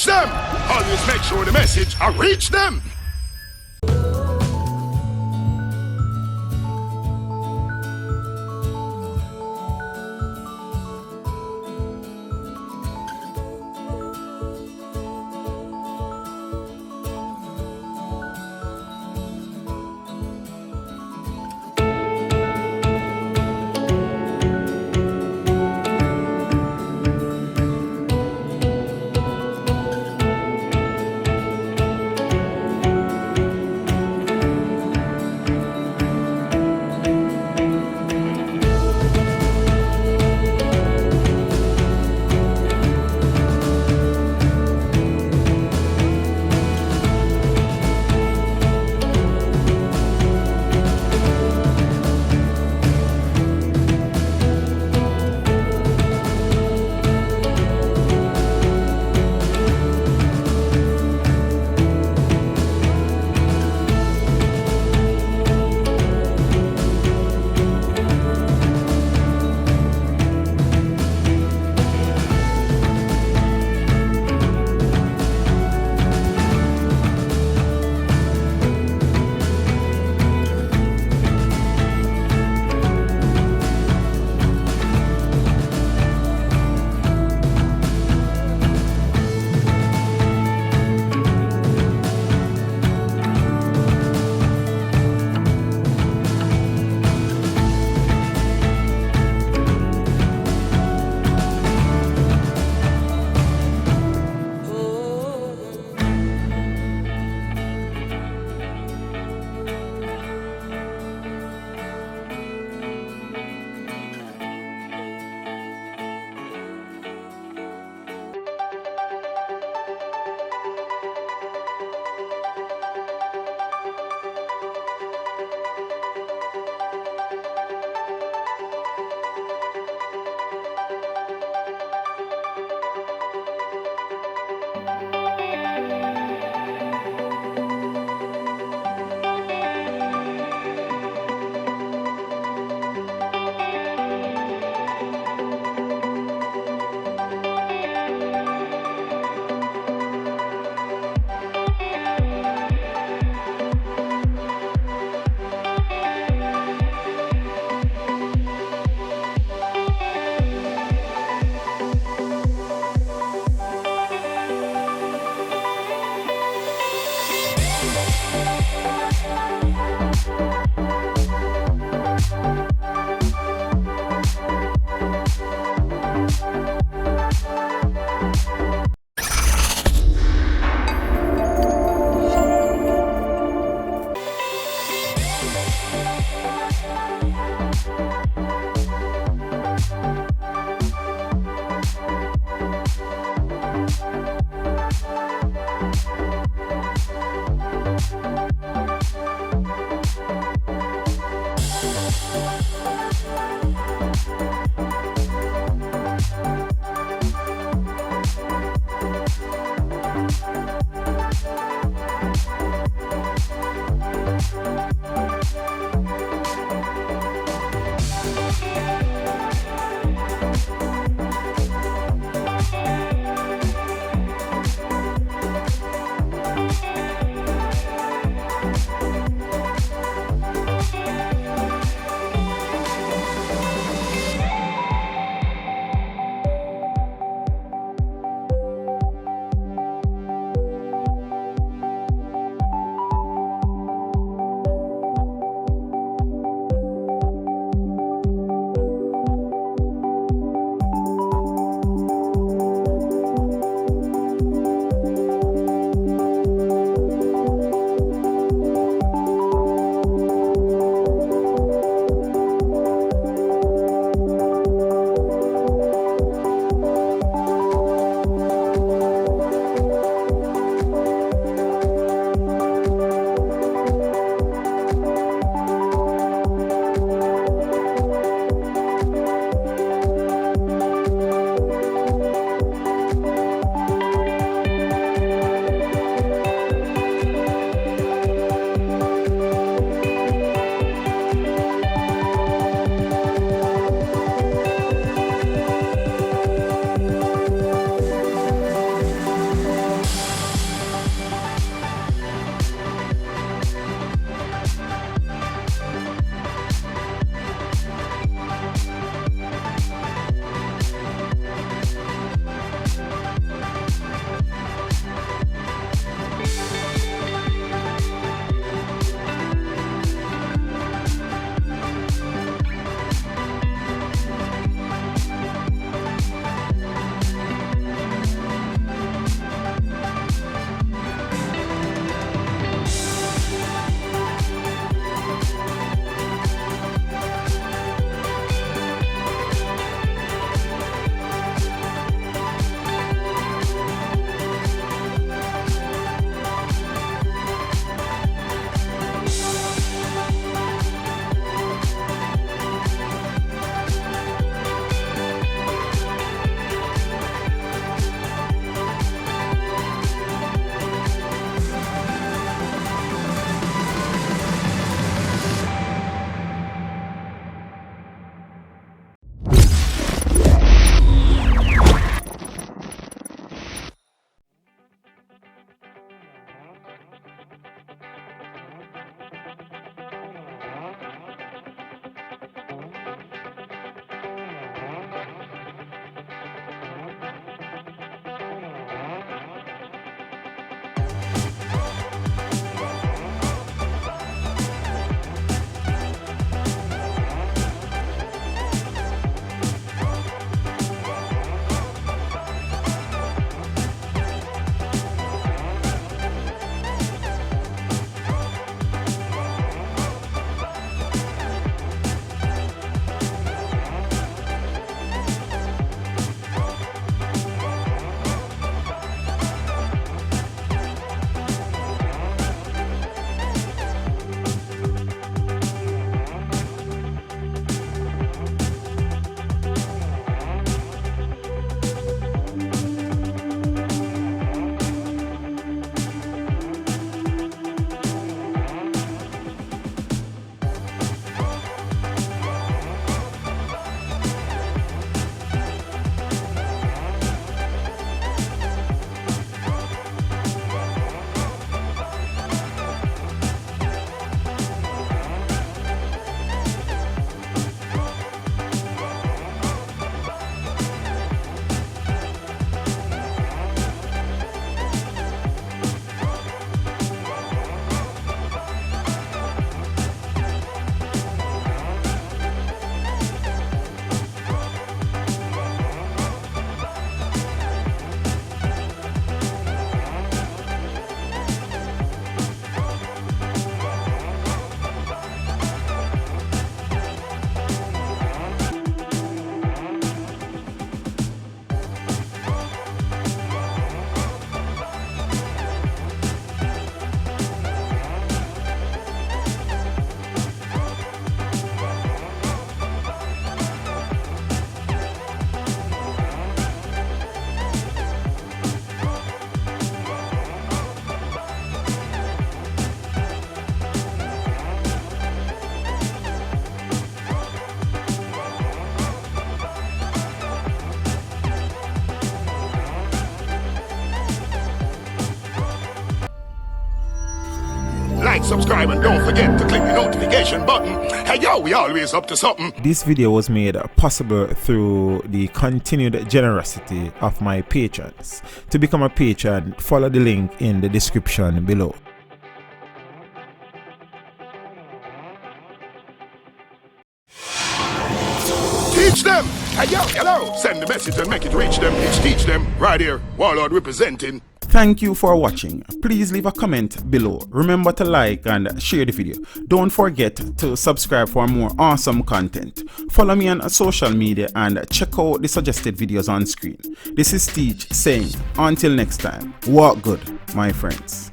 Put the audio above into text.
reach them. Always make sure the message I reach them. subscribe and don't forget to click the notification button. Hey yo, we always up to something. This video was made possible through the continued generosity of my patrons. To become a patron, follow the link in the description below. Teach them! Hey yo, hello! Send the message and make it reach them. It's Teach Them, right here, Warlord representing. Thank you for watching. Please leave a comment below. Remember to like and share the video. Don't forget to subscribe for more awesome content. Follow me on social media and check out the suggested videos on screen. This is Teach saying, until next time, walk good, my friends.